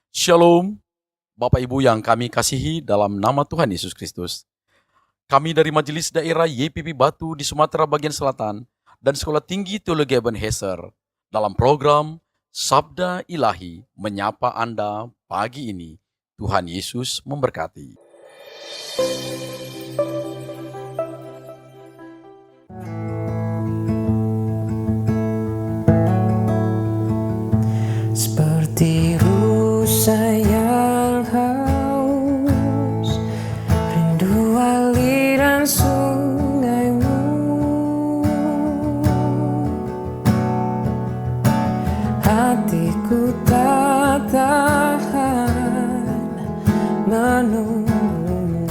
Shalom, Bapak Ibu yang kami kasihi dalam nama Tuhan Yesus Kristus. Kami dari Majelis Daerah YPP Batu di Sumatera Bagian Selatan dan Sekolah Tinggi Teologi Ebenezer dalam program Sabda Ilahi menyapa Anda pagi ini. Tuhan Yesus memberkati. Seperti rusa yang haus, rindu aliran sungaimu. Hatiku tak tahan menunggumu.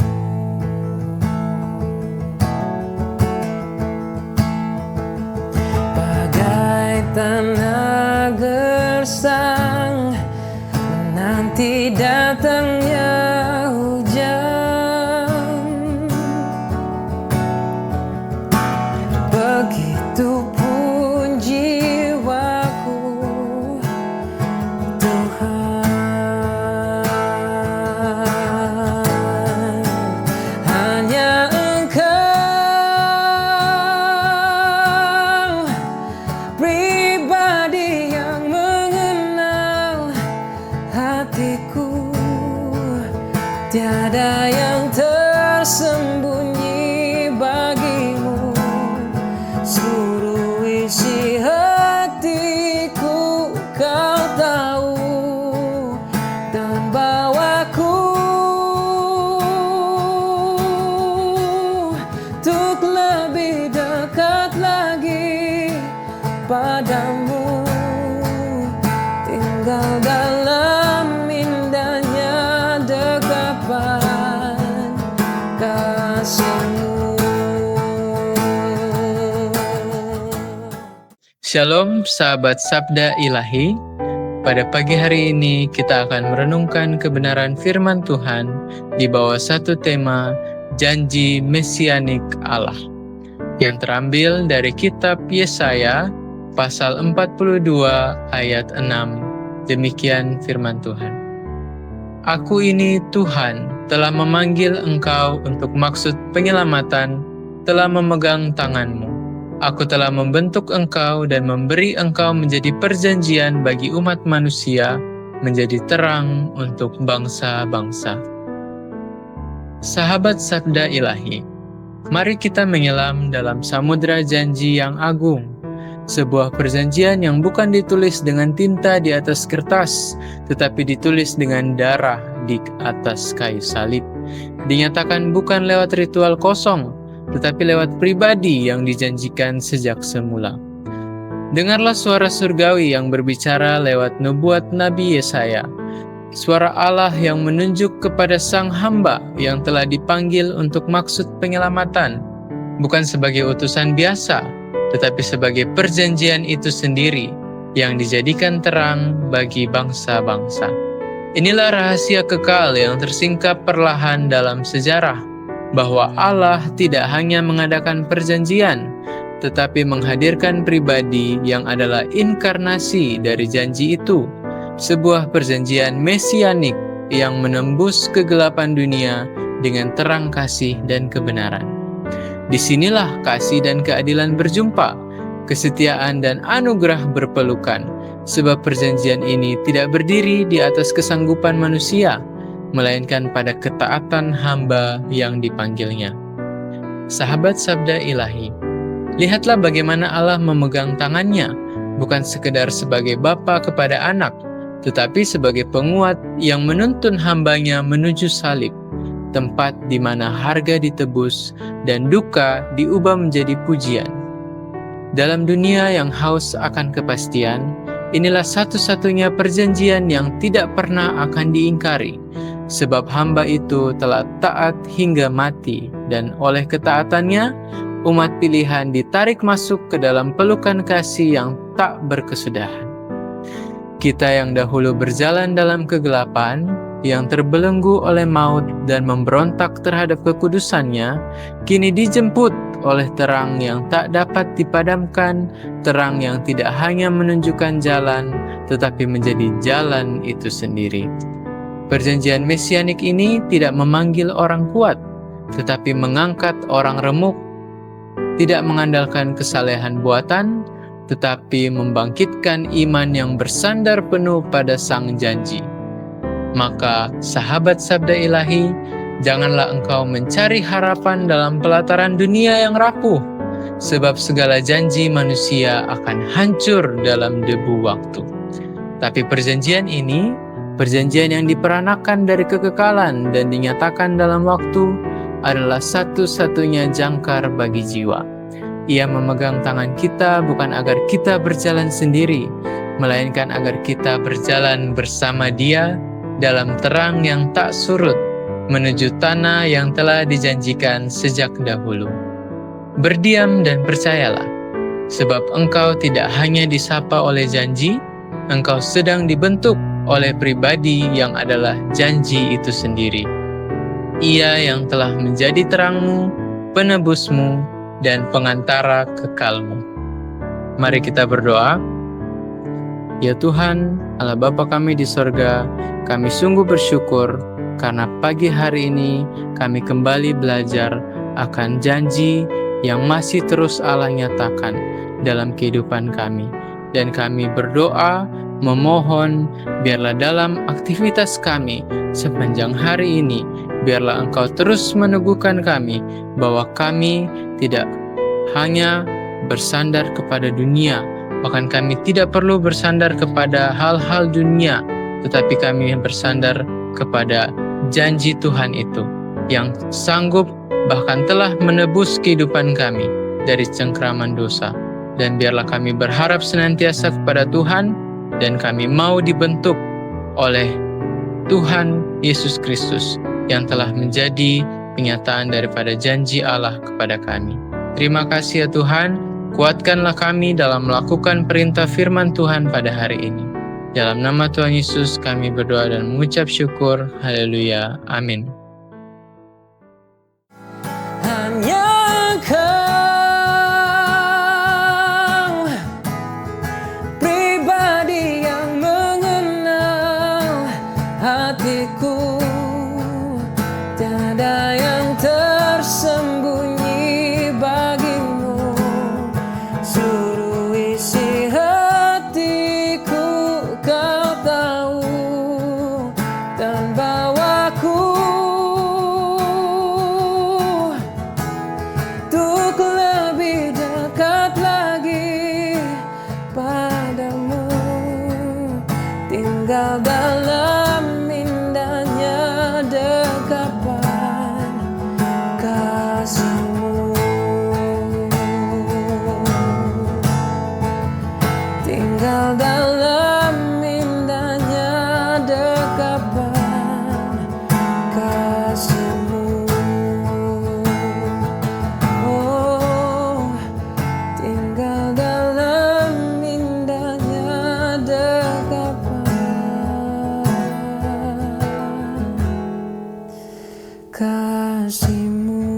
Bagai tanah gersang menanti datangnya hujan, begitupun jiwaku, Tuhan. Hanya Engkau pribadi yang mengenal hatiku, tiada yang tersembunyi bagimu. Seluruh isi hatiku Kau tahu, dan bawaku untuk lebih dekat lagi padamu, tinggal dalam indahnya dekapan kasih-Mu. Shalom sahabat Sabda Ilahi. Pada pagi hari ini kita akan merenungkan kebenaran firman Tuhan di bawah satu tema janji mesianik Allah yang terambil dari kitab Yesaya pasal 42 ayat 6. Demikian firman Tuhan. Aku ini Tuhan telah memanggil engkau untuk maksud penyelamatan, telah memegang tanganmu. Aku telah membentuk engkau dan memberi engkau menjadi perjanjian bagi umat manusia, menjadi terang untuk bangsa-bangsa. Sahabat Sabda Ilahi, mari kita menyelam dalam samudera janji yang agung. Sebuah perjanjian yang bukan ditulis dengan tinta di atas kertas, tetapi ditulis dengan darah di atas kayu salib. Dinyatakan bukan lewat ritual kosong, tetapi lewat pribadi yang dijanjikan sejak semula. Dengarlah suara surgawi yang berbicara lewat nubuat Nabi Yesaya. Suara Allah yang menunjuk kepada sang hamba yang telah dipanggil untuk maksud penyelamatan, bukan sebagai utusan biasa, tetapi sebagai perjanjian itu sendiri yang dijadikan terang bagi bangsa-bangsa. Inilah rahasia kekal yang tersingkap perlahan dalam sejarah, bahwa Allah tidak hanya mengadakan perjanjian, tetapi menghadirkan pribadi yang adalah inkarnasi dari janji itu, sebuah perjanjian mesianik yang menembus kegelapan dunia dengan terang kasih dan kebenaran. Disinilah kasih dan keadilan berjumpa, kesetiaan dan anugerah berpelukan, sebab perjanjian ini tidak berdiri di atas kesanggupan manusia, melainkan pada ketaatan hamba yang dipanggilnya. Sahabat Sabda Ilahi, lihatlah bagaimana Allah memegang tangannya, bukan sekedar sebagai bapa kepada anak, tetapi sebagai penguat yang menuntun hambanya menuju salib, tempat di mana harga ditebus dan duka diubah menjadi pujian. Dalam dunia yang haus akan kepastian, inilah satu-satunya perjanjian yang tidak pernah akan diingkari, sebab hamba itu telah taat hingga mati, dan oleh ketaatannya, umat pilihan ditarik masuk ke dalam pelukan kasih yang tak berkesudahan. Kita yang dahulu berjalan dalam kegelapan, yang terbelenggu oleh maut dan memberontak terhadap kekudusannya, kini dijemput oleh terang yang tak dapat dipadamkan, terang yang tidak hanya menunjukkan jalan, tetapi menjadi jalan itu sendiri. Perjanjian mesianik ini tidak memanggil orang kuat, tetapi mengangkat orang remuk, tidak mengandalkan kesalehan buatan, tetapi membangkitkan iman yang bersandar penuh pada Sang Janji. Maka, sahabat sabda ilahi, janganlah engkau mencari harapan dalam pelataran dunia yang rapuh, sebab segala janji manusia akan hancur dalam debu waktu. Tapi perjanjian ini, perjanjian yang diperanakan dari kekekalan dan dinyatakan dalam waktu, adalah satu-satunya jangkar bagi jiwa. Ia memegang tangan kita bukan agar kita berjalan sendiri, melainkan agar kita berjalan bersama Dia dalam terang yang tak surut, menuju tanah yang telah dijanjikan sejak dahulu. Berdiam dan percayalah, sebab engkau tidak hanya disapa oleh janji, engkau sedang dibentuk oleh pribadi yang adalah janji itu sendiri. Ia yang telah menjadi terangmu, penebusmu, dan pengantara kekalmu. Mari kita berdoa. Ya Tuhan, Allah Bapa kami di sorga, kami sungguh bersyukur karena pagi hari ini kami kembali belajar akan janji yang masih terus Allah nyatakan dalam kehidupan kami. Dan kami berdoa, memohon, biarlah dalam aktivitas kami sepanjang hari ini, biarlah Engkau terus meneguhkan kami bahwa kami tidak hanya bersandar kepada dunia, bahkan kami tidak perlu bersandar kepada hal-hal dunia, tetapi kami bersandar kepada janji Tuhan itu yang sanggup bahkan telah menebus kehidupan kami dari cengkraman dosa. Dan biarlah kami berharap senantiasa kepada Tuhan, dan kami mau dibentuk oleh Tuhan Yesus Kristus yang telah menjadi kenyataan daripada janji Allah kepada kami. Terima kasih ya Tuhan, kuatkanlah kami dalam melakukan perintah firman Tuhan pada hari ini. Dalam nama Tuhan Yesus kami berdoa dan mengucap syukur. Haleluya. Amin. Hanya Engkau pribadi yang mengenal hatiku, tiada yang tersembunyi bagimu. Seluruh isi hatiku Kau tahu, dan bawaku untuk lebih dekat lagi padamu, tinggal dalam indahnya dekapan kasih-Mu, tinggal dalam indahnya dekapan kasih-Mu. Oh, tinggal dalam indahnya dekapan kasih-Mu.